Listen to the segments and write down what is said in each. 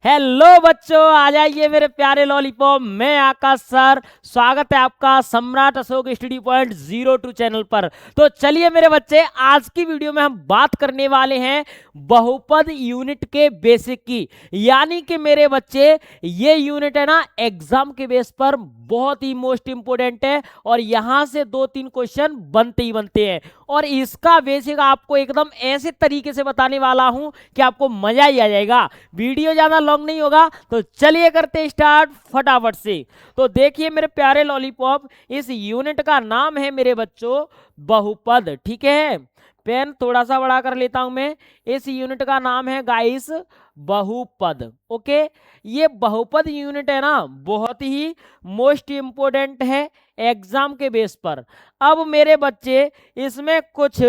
Hello बच्चों, आ जाइए मेरे प्यारे लॉलीपॉप। मैं आकाश सर, स्वागत है आपका सम्राट अशोक स्टडी पॉइंट 02 चैनल पर। तो चलिए मेरे बच्चे, आज की वीडियो में हम बात करने वाले हैं बहुपद यूनिट के बेसिक की। यानी कि मेरे बच्चे, ये यूनिट है ना, एग्जाम के बेस पर बहुत ही मोस्ट इंपोर्टेंट है और यहां से 2-3 क्वेश्चन बनते ही बनते हैं। और इसका बेसिक आपको एकदम ऐसे तरीके से बताने वाला हूं कि आपको मजा ही आ जाएगा। वीडियो ज्यादा लॉन्ग नहीं होगा, तो चलिए करते स्टार्ट फटाफट से। तो देखिए मेरे प्यारे लॉलीपॉप, इस यूनिट का नाम है मेरे बच्चों बहुपद। ठीक है, पेन थोड़ा सा बड़ा कर लेता हूं मैं। इस यूनिट का नाम है गाइस बहुपद। ओके, ये बहुपद यूनिट है ना, बहुत ही मोस्ट इंपोर्टेंट है एग्जाम के बेस पर। अब मेरे बच्चे, इसमें कुछ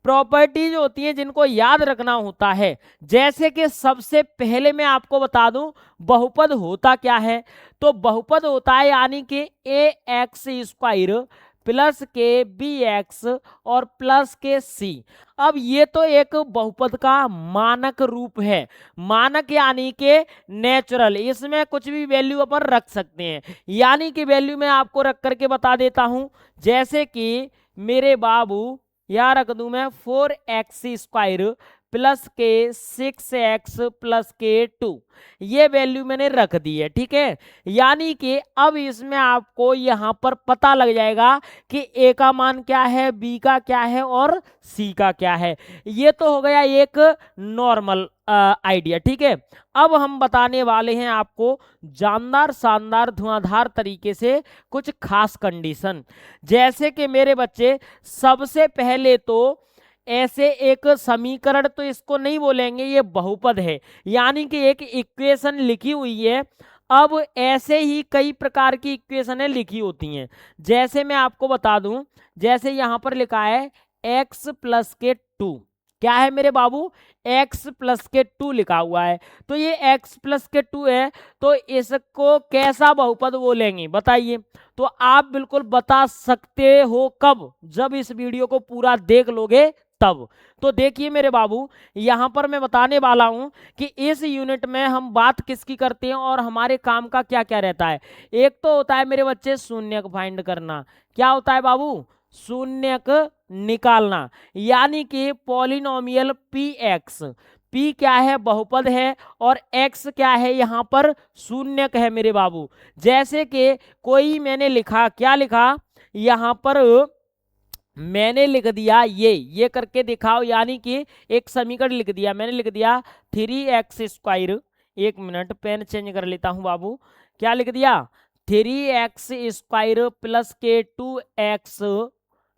प्रॉपर्टीज होती हैं जिनको याद रखना होता है। जैसे कि सबसे पहले मैं आपको बता दूं बहुपद होता क्या है। तो बहुपद होता है यानी कि ए एक्स स्क्वायर प्लस के बी एक्स और प्लस के सी। अब ये तो एक बहुपद का मानक रूप है। मानक यानी कि नेचुरल, इसमें कुछ भी वैल्यू अपन रख सकते हैं। यानी कि वैल्यू मैं आपको रख करके बता देता हूं। जैसे कि मेरे बाबू, यहाँ रख दूं मैं 4x स्क्वायर प्लस के 6x प्लस के 2। ये वैल्यू मैंने रख दी है। ठीक है, यानी कि अब इसमें आपको यहाँ पर पता लग जाएगा कि a का मान क्या है, b का क्या है और c का क्या है। ये तो हो गया एक नॉर्मल आइडिया। ठीक है, अब हम बताने वाले हैं आपको जानदार शानदार धुआंधार तरीके से कुछ खास कंडीशन। जैसे कि मेरे बच्चे, सबसे पहले तो ऐसे एक समीकरण, तो इसको नहीं बोलेंगे, ये बहुपद है। यानी कि एक इक्वेशन लिखी हुई है। अब ऐसे ही कई प्रकार की इक्वेशनें लिखी होती हैं। जैसे मैं आपको बता दूं, जैसे यहाँ पर लिखा है x प्लस के 2। क्या है मेरे बाबू, x प्लस के 2 लिखा हुआ है। तो ये x प्लस के 2 है, तो इसको कैसा बहुपद बोलेंगे बताइए। तो आप बिल्कुल बता सकते हो कब, जब इस वीडियो को पूरा देख लोगे तब। तो देखिए मेरे बाबू, यहां पर मैं बताने वाला हूं कि इस यूनिट में हम बात किसकी करते हैं और हमारे काम का क्या क्या रहता है। एक तो होता है मेरे बच्चे शून्यक फाइंड करना। क्या होता है बाबू, शून्यक निकालना। यानी कि पॉलिनोमियल पी एक्स, पी क्या है, बहुपद है, और x क्या है, यहाँ पर शून्यक है मेरे बाबू। जैसे कि कोई मैंने लिखा, क्या लिखा यहाँ पर, मैंने लिख दिया ये करके दिखाओ। यानी कि एक समीकरण लिख दिया, मैंने लिख दिया 3x स्क्वायर। एक मिनट, पेन चेंज कर लेता हूं बाबू। क्या लिख दिया, 3x स्क्वायर प्लस के 2x,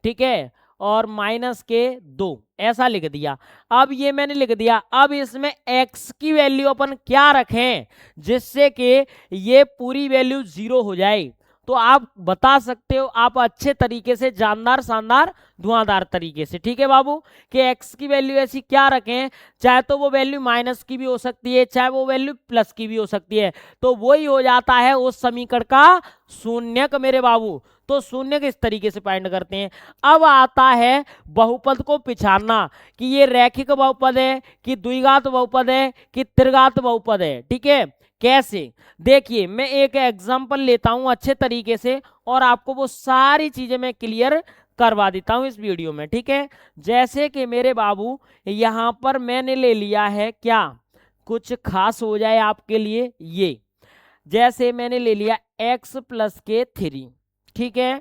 ठीक है, और माइनस के 2, ऐसा लिख दिया। अब ये मैंने लिख दिया। अब इसमें x की वैल्यू अपन क्या रखें जिससे कि ये पूरी वैल्यू 0 हो जाए। तो आप बता सकते हो, आप अच्छे तरीके से, जानदार शानदार धुआंधार तरीके से, ठीक है बाबू, कि x की वैल्यू ऐसी क्या रखें, चाहे तो वो वैल्यू माइनस की भी हो सकती है, चाहे वो वैल्यू प्लस की भी हो सकती है। तो वही हो जाता है उस समीकरण का शून्यक मेरे बाबू। तो शून्यक इस तरीके से फाइंड करते हैं। अब आता है बहुपद को पिछाड़ना, कि ये रैखिक बहुपद है कि द्विघात बहुपद है कि त्रिघात बहुपद है। ठीक है, कैसे, देखिए मैं एक एग्जांपल लेता हूं अच्छे तरीके से और आपको वो सारी चीजें मैं क्लियर करवा देता हूं इस वीडियो में। ठीक है, जैसे कि मेरे बाबू, यहां पर मैंने ले लिया है, क्या कुछ खास हो जाए आपके लिए, ये जैसे मैंने ले लिया x प्लस के 3। ठीक है,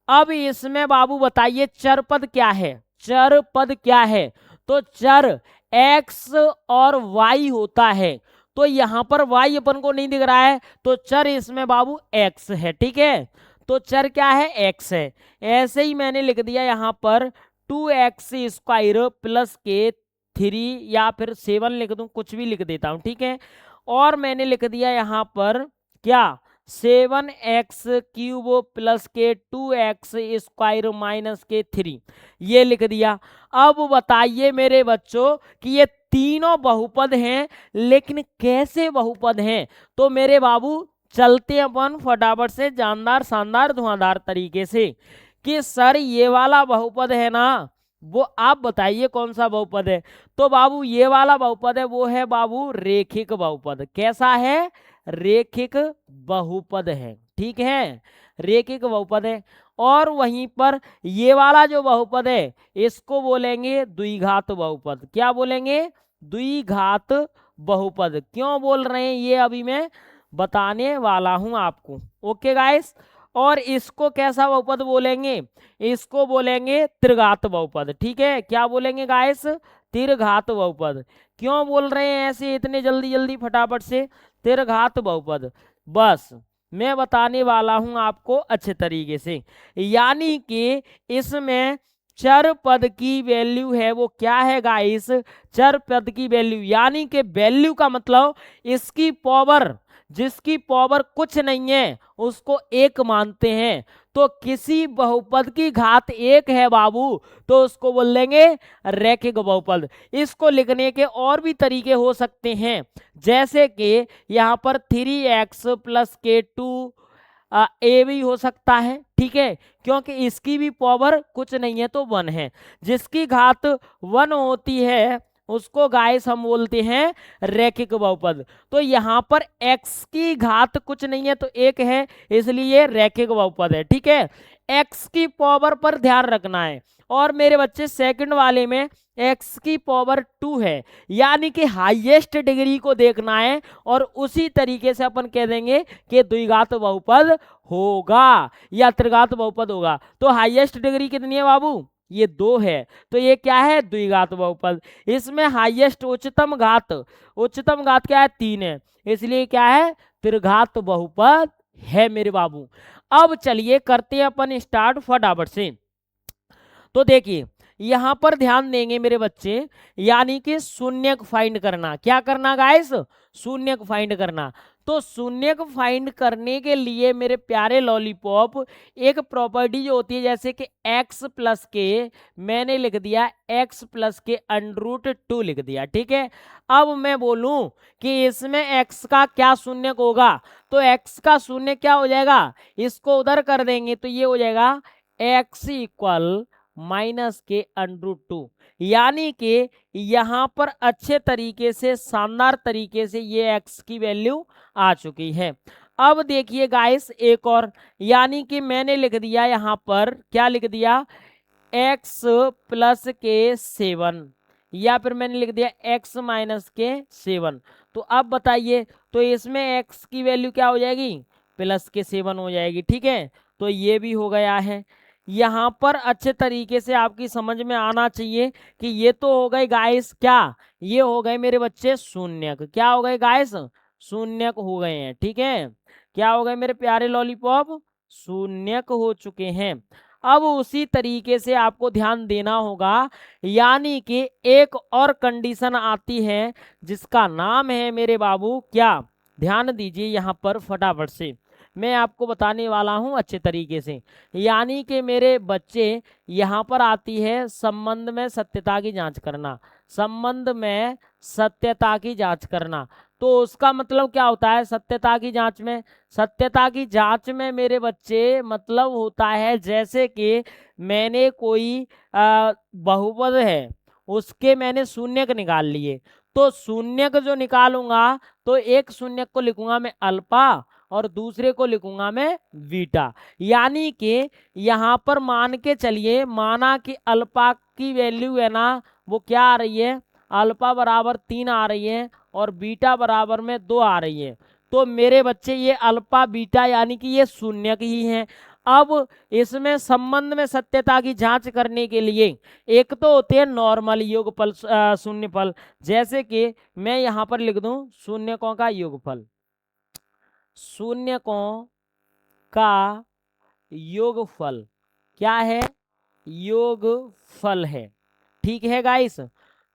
अब इसमें बाबू बताइए चर पद क्या है, चर पद क्या है। तो चर x और y होता है। तो यहां पर y अपन को नहीं दिख रहा है, तो चर इसमें बाबू x है। ठीक है, तो चर क्या है, x है। ऐसे ही मैंने लिख दिया यहां पर 2x स्क्वायर प्लस के 3, या फिर 7 लिख दूं, कुछ भी लिख देता हूं। ठीक है, और मैंने लिख दिया यहां पर क्या, 7x क्यूब प्लस के 2x स्क्वायर माइनस के 3, ये लिख दिया। अब बताइए मेरे बच्चों कि ये तीनों बहुपद हैं, लेकिन कैसे बहुपद हैं। तो मेरे बाबू चलते अपन फटाफट से जानदार शानदार धुआंधार तरीके से, कि सर ये वाला बहुपद है ना, वो आप बताइए कौन सा बहुपद है। तो बाबू ये वाला बहुपद है, वो है बाबू रेखिक बहुपद। कैसा है? रेखिक बहुपद है, ठीक है, रेखिक बहुपद है। और वहीं पर ये वाला जो बहुपद है इसको बोलेंगे द्विघात बहुपद। क्या बोलेंगे? द्विघात बहुपद। क्यों बोल रहे हैं ये अभी मैं बताने वाला हूं आपको। Okay guys. और इसको कैसा बहुपद बोलेंगे? इसको बोलेंगे त्रिघात बहुपद। ठीक है, क्या बोलेंगे गाइस? त्रिघात बहुपद। क्यों बोल रहे हैं ऐसे इतने जल्दी जल्दी फटाफट से? त्रिघात बहुपद बस मैं बताने वाला हूं आपको अच्छे तरीके से। यानी कि इसमें चर पद की वैल्यू है, वो क्या है गाइस? चर पद की वैल्यू, यानी कि वैल्यू का मतलब इसकी पावर, जिसकी पावर कुछ नहीं है उसको एक मानते हैं। तो किसी बहुपद की घात एक है बाबू, तो उसको बोल देंगे रैखिक बहुपद। इसको लिखने के और भी तरीके हो सकते हैं, जैसे कि यहाँ पर 3x + k2 ए भी हो सकता है, ठीक है, क्योंकि इसकी भी पावर कुछ नहीं है तो 1 है। जिसकी घात 1 होती है उसको गाइस हम बोलते हैं रैखिक बहुपद। तो यहाँ पर x की घात कुछ नहीं है तो 1 है, इसलिए रैखिक बहुपद है। ठीक है, x की पावर पर ध्यान रखना है। और मेरे बच्चे सेकंड वाले में x की पावर 2 है, यानी कि हाईएस्ट डिग्री को देखना है, और उसी तरीके से अपन कह देंगे कि द्विघात बहुपद होगा या त्रिघात बहुपद होगा। तो हाईएस्ट डिग्री कितनी है बाबू? ये 2 है, तो ये क्या है? द्विघात बहुपद। इसमें हाईएस्ट उच्चतम घात क्या है? 3 है, इसलिए क्या है? त्रिघात बहुपद है मेरे बाबू। अब चलिए करते हैं अपन स्टार्ट फटाफट से। तो देखिए यहां पर ध्यान देंगे मेरे बच्चे, यानी कि शून्यक फाइंड करना। क्या करना गाइस? शून्यक फाइंड करना। तो शून्यक फाइंड करने के लिए मेरे प्यारे लॉलीपॉप एक प्रॉपर्टी जो होती है, जैसे कि x + k, मैंने लिख दिया x + k √2 लिख दिया। ठीक है, अब मैं बोलूं कि इसमें x का क्या शून्यक होगा, तो x का शून्य क्या हो जाएगा? इसको उधर कर देंगे तो ये हो जाएगा x = -k√2। यानी कि यहां पर अच्छे तरीके से, शानदार तरीके से ये x की वैल्यू आ चुकी है। अब देखिए गाइस एक और, यानी कि मैंने लिख दिया यहां पर, क्या लिख दिया? x + k7, या फिर मैंने लिख दिया x - k7। तो अब बताइए, तो इसमें x की वैल्यू क्या हो जाएगी? +k7 हो जाएगी। ठीक है, तो ये भी हो गया है। यहाँ पर अच्छे तरीके से आपकी समझ में आना चाहिए कि ये तो हो गए गाइस, क्या ये हो गए मेरे बच्चे शून्यक। क्या हो गए गाइस? शून्यक हो गए हैं। ठीक है, क्या हो गए मेरे प्यारे लॉलीपॉप? शून्यक हो चुके हैं। अब उसी तरीके से आपको ध्यान देना होगा, यानी कि एक और कंडीशन आती है जिसका नाम है मेरे बाबू, क्या? ध्यान दीजिए यहाँ पर फटाफट से, मैं आपको बताने वाला हूं अच्छे तरीके से। यानी कि मेरे बच्चे यहाँ पर आती है संबंध में सत्यता की जांच करना। संबंध में सत्यता की जांच करना, तो उसका मतलब क्या होता है? सत्यता की जांच में, सत्यता की जांच में मेरे बच्चे मतलब होता है, जैसे कि मैंने कोई बहुपद है, उसके मैंने शून्यक निकाल लिए, तो शून्यक जो निकालूंगा तो एक शून्यक को लिखूंगा मैं अल्फा और दूसरे को लिखूंगा मैं बीटा। यानी कि यहाँ पर मान के चलिए, माना कि अल्फा की वैल्यू है ना, वो क्या आ रही है? अल्फा बराबर 3 आ रही है और बीटा बराबर में 2 आ रही है। तो मेरे बच्चे ये अल्फा बीटा यानी कि ये शून्यक ही हैं। अब इसमें संबंध में सत्यता की जांच करने के लिए एक तो होते हैं नॉर्मल योगफल, शून्यफल, जैसे कि मैं यहाँ पर लिख दूं शून्यकों का योगफल, शून्यकों का योगफल क्या है? योगफल है। ठीक है गाइस,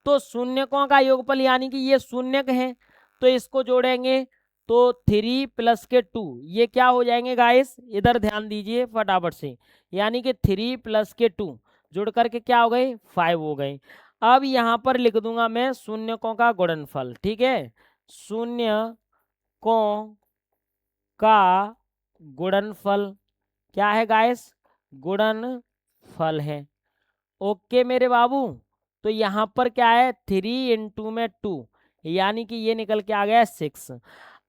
तो शून्यकों का योगफल यानी कि ये शून्यक है, तो इसको जोड़ेंगे तो 3 + k2, ये क्या हो जाएंगे गाइस? इधर ध्यान दीजिए फटाफट से, यानी कि 3 + k2 जुड़ करके क्या हो गए? 5 हो गए। अब यहाँ पर लिख दूंगा मैं शून्यकों का गुणनफल। ठीक है, शून्यकों का गुणनफल क्या है गाइस? गुणनफल है। ओके मेरे बाबू, तो यहाँ पर क्या है 3 इंटू में 2, यानी कि ये निकल के आ गया 6।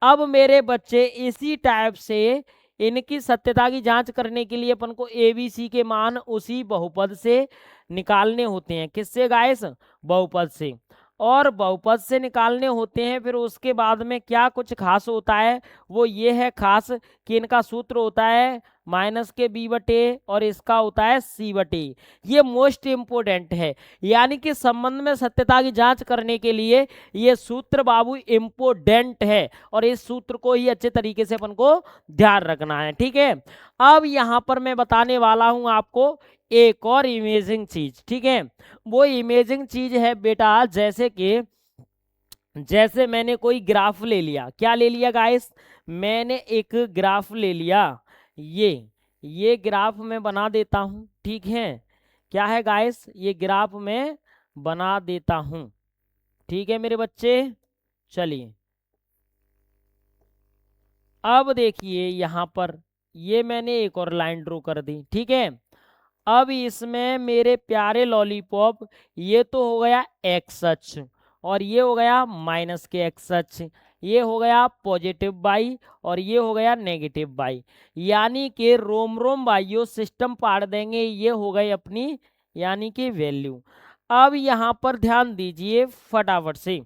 अब मेरे बच्चे इसी टाइप से इनकी सत्यता की जांच करने के लिए अपन को ABC के मान उसी बहुपद से निकालने होते हैं। किससे गाइस? बहुपद से। और बहुपद से निकालने होते हैं, फिर उसके बाद में क्या कुछ खास होता है, वो ये है खास कि इनका सूत्र होता है माइनस के b बटे और इसका होता है c बटे। ये मोस्ट इम्पोर्टेंट है, यानी कि संबंध में सत्यता की जांच करने के लिए ये सूत्र बाबू इम्पोर्टेंट है, और इस सूत्र को ही अच्छे तरीके से अपन को ध्यान रखना है। ठीक है, अब यहाँ पर मैं बताने वाला हूँ आपको एक और इमेजिंग चीज। ठीक है, वो इमेजिंग चीज है बेटा, जैसे मैंने कोई ग्राफ ले लिया। क्या ले लिया गाइस? मैंने एक ग्राफ ले लिया। ये ग्राफ मैं बना देता हूं। ठीक है, क्या है गाइस? ये ग्राफ मैं बना देता हूं। ठीक है मेरे बच्चे, चलिए अब देखिए यहाँ पर ये मैंने एक और लाइन ड्रॉ कर दी। ठीक है, अब इसमें मेरे प्यारे लॉलीपॉप ये तो हो गया एक्स अक्ष, और ये हो गया माइनस के एक्स अक्ष, ये हो गया पॉजिटिव बाई, और ये हो गया नेगेटिव बाई। यानी कि रोम रोम बाइयों सिस्टम पाड़ देंगे, ये हो गई अपनी यानी कि वैल्यू। अब यहाँ पर ध्यान दीजिए फटाफट से,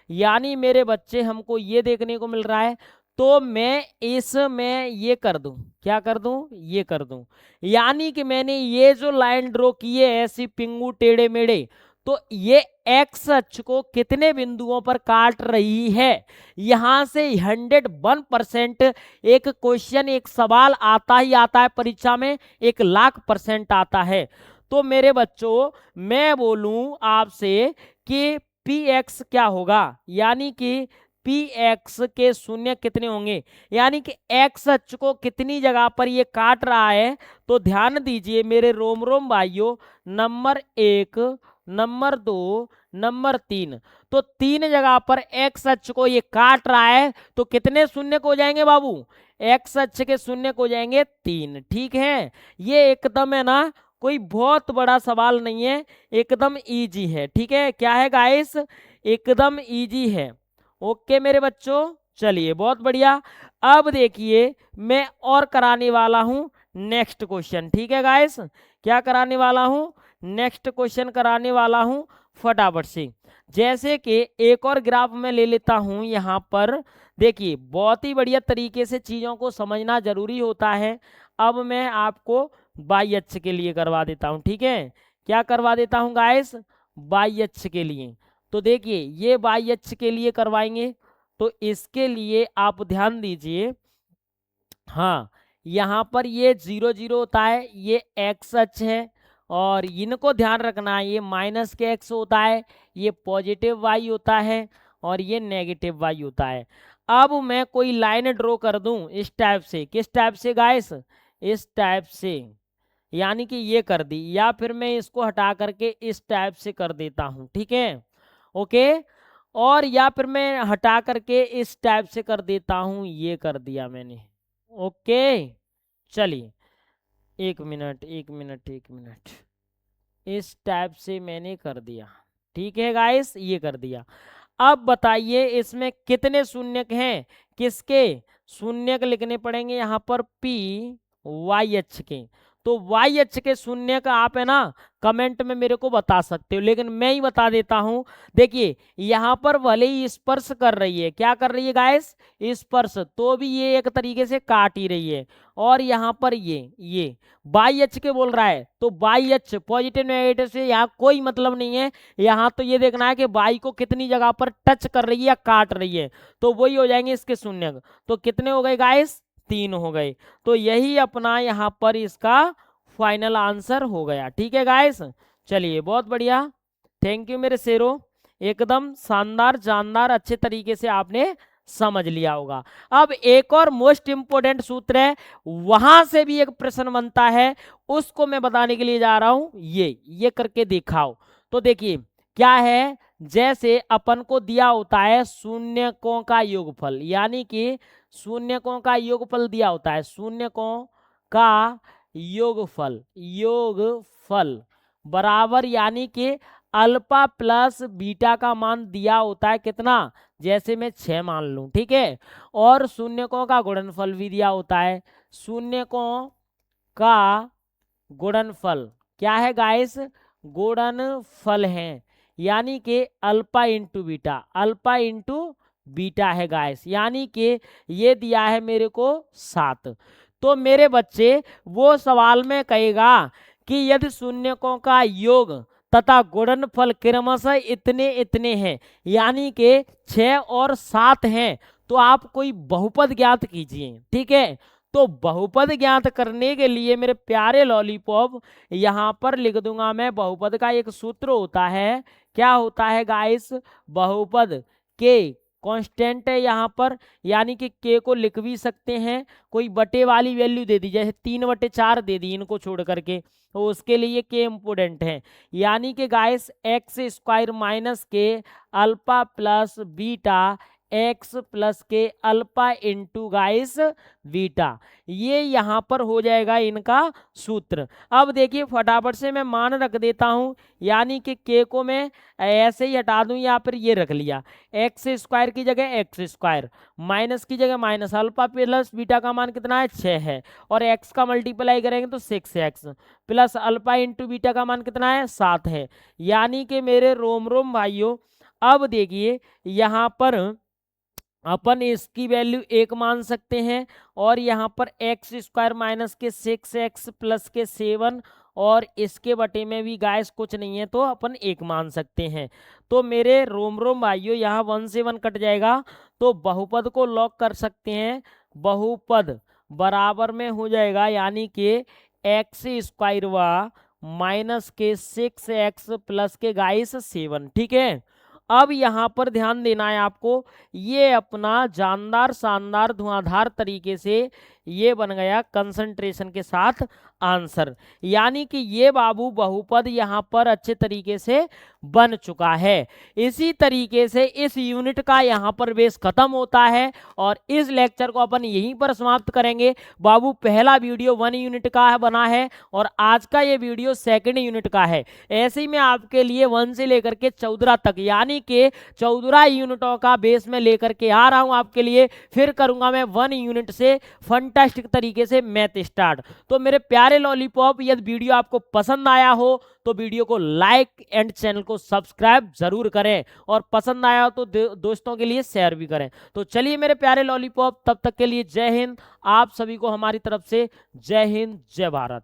यानी मेरे बच्चे हमको ये देखने को मिल रहा है, तो मैं इसमें ये कर दूं, क्या कर दूं? ये कर दूं। यानी कि मैंने ये जो लाइन ड्रॉ की है ऐसी पिंगू टेढ़े मेढ़े, तो ये एक्स अक्ष को कितने बिंदुओं पर काट रही है। यहां से 101% एक क्वेश्चन, एक सवाल आता ही आता है परीक्षा में, 1,00,000% आता है। तो मेरे बच्चों मैं बोलूं आपसे कि पी एक्स क्या होगा, यानी कि पी एक्स के शून्य कितने होंगे, यानी कि एक्स अक्ष को कितनी जगह पर ये काट रहा है। तो ध्यान दीजिए मेरे रोम रोम भाइयों, नंबर 1, नंबर 2, नंबर 3, तो 3 जगह पर एक्स अक्ष को ये काट रहा है, तो कितने शून्य को जाएंगे बाबू? एक्स अक्ष के शून्य को जाएंगे 3। ठीक है, ये एकदम है ना, कोई बहुत बड़ा सवाल नहीं है, एकदम इजी है। ठीक है, क्या है गाइस? एकदम इजी है। ओके मेरे बच्चों, चलिए बहुत बढ़िया। अब देखिए मैं और कराने वाला हूं नेक्स्ट क्वेश्चन। ठीक है गाइस, क्या कराने वाला हूं? नेक्स्ट क्वेश्चन कराने वाला हूं फटाफट से। जैसे कि एक और ग्राफ में ले लेता हूं यहाँ पर, देखिए बहुत ही बढ़िया तरीके से चीज़ों को समझना जरूरी होता है। अब मैं आपको वाई अक्ष के लिए करवा देता हूँ। ठीक है, क्या करवा देता हूँ गाइस? वाई अक्ष के लिए। तो देखिए ये वाई अक्ष के लिए करवाएंगे, तो इसके लिए आप ध्यान दीजिए, हाँ यहाँ पर ये 0 0 होता है, ये एक्स अक्ष है, और इनको ध्यान रखना है, ये माइनस के एक्स होता है, ये पॉजिटिव वाई होता है, और ये नेगेटिव वाई होता है। अब मैं कोई लाइन ड्रॉ कर दूं इस टाइप से, किस टाइप से गाइस? इस टाइप से, यानी कि ये कर दी, या फिर मैं इसको हटा करके इस टाइप से कर देता हूं। ठीक है, ओके, और या फिर मैं हटा करके इस टाइप से कर देता हूं, ये कर दिया मैंने। ओके, चलिए एक मिनट एक मिनट एक मिनट, इस टाइप से मैंने कर दिया। ठीक है गाइस, ये कर दिया। अब बताइए इसमें कितने शून्यक हैं? किसके शून्यक लिखने पड़ेंगे यहाँ पर? पी वाई अक्ष के। तो वाई अक्ष के शून्य का आप है ना कमेंट में मेरे को बता सकते हो, लेकिन मैं ही बता देता हूं। देखिए यहाँ पर भले ही स्पर्श कर रही है, क्या कर रही है गाइस? स्पर्श, तो भी ये एक तरीके से काट ही रही है। और यहाँ पर ये वाई अक्ष के बोल रहा है, तो वाई अक्ष पॉजिटिव नेगेटिव से यहाँ कोई मतलब नहीं है। यहाँ तो ये देखना है कि वाई को कितनी जगह पर टच कर रही है या काट रही है, तो वही हो जाएंगे इसके शून्य। तो कितने हो गए गाइस? 3 हो गए। तो यही अपना यहाँ पर इसका फाइनल आंसर हो गया। ठीक है गाइस, चलिए बहुत बढ़िया, थैंक यू मेरे शेरों, एकदम शानदार जानदार अच्छे तरीके से आपने समझ लिया होगा। अब एक और मोस्ट इंपोर्टेंट सूत्र है, वहां से भी एक प्रश्न बनता है, उसको मैं बताने के लिए जा रहा हूं। ये करके दिखाओ। तो देखिए क्या है, जैसे अपन को दिया होता है शून्यकों का योगफल, यानी कि शून्यकों का योगफल दिया होता है, शून्यकों का योगफल बराबर यानी कि अल्फा प्लस बीटा का मान दिया होता है कितना, जैसे मैं 6 मान लूं, ठीक है। और शून्यकों का गुणनफल भी दिया होता है, शून्यकों का गुणनफल क्या है गाइस, गुणनफल है, यानी कि alpha into beta, alpha into beta है गाइस, यानी कि ये दिया है मेरे को 7। तो मेरे बच्चे वो सवाल में कहेगा कि यदि शून्यकों का योग तथा गुणनफल क्रमशः इतने इतने हैं, यानी कि 6 और 7 हैं, तो आप कोई बहुपद ज्ञात कीजिए, ठीक है। तो बहुपद ज्ञात करने के लिए मेरे प्यारे लॉलीपॉप यहाँ पर लिख दूंगा मैं, बहुपद का एक सूत्र होता है, क्या होता है गाइस, बहुपद के कांस्टेंट है यहाँ पर, यानी कि के को लिख भी सकते हैं, कोई बटे वाली वैल्यू दे दी, जैसे 3/4 दे दी इनको छोड़ करके, तो उसके लिए के इम्पोर्टेंट है, यानी कि गाइस एक्स स्क्वायर माइनस के alpha plus beta x plus के अल्फा इंटू गाइस बीटा, ये यहाँ पर हो जाएगा इनका सूत्र। अब देखिए फटाफट से मैं मान रख देता हूँ, यानी कि के को मैं ऐसे ही हटा दूं, या फिर ये रख लिया, एक्स स्क्वायर की जगह एक्स स्क्वायर, माइनस की जगह माइनस, अल्फा प्लस बीटा का मान कितना है 6 है, और एक्स का मल्टीप्लाई करेंगे तो 6x plus alpha into beta का मान कितना है 7 है, यानी कि मेरे रोम रोम भाइयों अब देखिए यहाँ पर अपन इसकी वैल्यू 1 मान सकते हैं, और यहाँ पर एक्स स्क्वायर माइनस के 6x प्लस के 7, और इसके बटे में भी गाइस कुछ नहीं है तो अपन 1 मान सकते हैं। तो मेरे रोम रोम भाइयों यहाँ 1 से 1 कट जाएगा, तो बहुपद को लॉक कर सकते हैं, बहुपद बराबर में हो जाएगा यानी कि एक्स स्क्वायर व माइनस के 6x प्लस के गाइस 7, ठीक है। अब यहाँ पर ध्यान देना है आपको, ये अपना जानदार शानदार धुआंधार तरीके से ये बन गया कंसंट्रेशन के साथ आंसर, यानी कि ये बाबू बहुपद यहाँ पर अच्छे तरीके से बन चुका है। इसी तरीके से इस यूनिट का यहाँ पर बेस खत्म होता है, और इस लेक्चर को अपन यहीं पर समाप्त करेंगे। बाबू पहला वीडियो 1 यूनिट का बना है, और आज का ये वीडियो 2nd यूनिट का है। ऐसे ही मैं आपके लिए 1 से लेकर के 14 तक, यानी कि 14 यूनिटों का बेस में लेकर के आ रहा हूं आपके लिए। फिर करूंगा मैं 1 यूनिट से फंटास्टिक तरीके से मैथ स्टार्ट। तो मेरे प्यारे लॉलीपॉप, यदि वीडियो आपको पसंद आया हो तो वीडियो को लाइक एंड चैनल को सब्सक्राइब जरूर करें, और पसंद आया हो तो दोस्तों के लिए शेयर भी करें। तो चलिए मेरे प्यारे लॉलीपॉप, तब तक के लिए जय हिंद, आप सभी को हमारी तरफ से जय हिंद जय भारत।